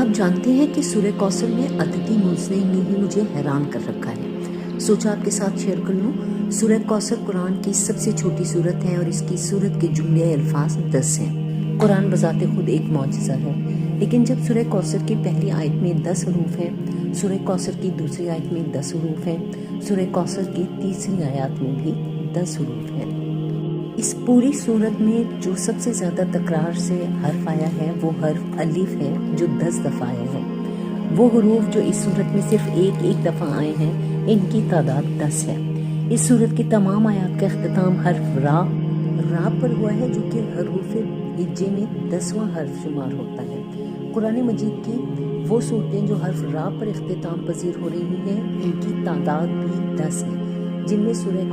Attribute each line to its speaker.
Speaker 1: آپ جانتے ہیں کہ سورہ کوثر میں عددی موزنے نے ہی مجھے حیران کر رکھا ہے۔ سوچا آپ کے ساتھ شیئر کر لوں۔ سورہ کوثر قرآن کی سب سے چھوٹی سورت ہے اور اس کی سورت کے جملے الفاظ 10 ہیں۔ قرآن بذات خود ایک معجزہ ہے، لیکن جب سورہ کوثر کی پہلی آیت میں 10 حروف ہیں، سورہ کوثر کی دوسری آیت میں 10 حروف ہیں، سورہ کوثر کی تیسری آیات میں بھی 10 حروف ہیں۔ اس پوری سورت میں جو سب سے زیادہ تکرار سے حرف آیا ہے وہ حرف الف ہے، جو 10 دفعہ آیا ہے۔ وہ حروف جو اس سورت میں صرف ایک دفعہ آئے ہیں، ان کی تعداد 10 ہے۔ اس سورت کی تمام آیات کا اختتام حرف را پر ہوا ہے، جو کہ حروف ہجے میں 10واں حرف شمار ہوتا ہے۔ قرآن مجید کی وہ صورتیں جو حرف را پر اختتام پذیر ہو رہی ہیں، ان کی تعداد بھی 10 ہے، جن میں سورہ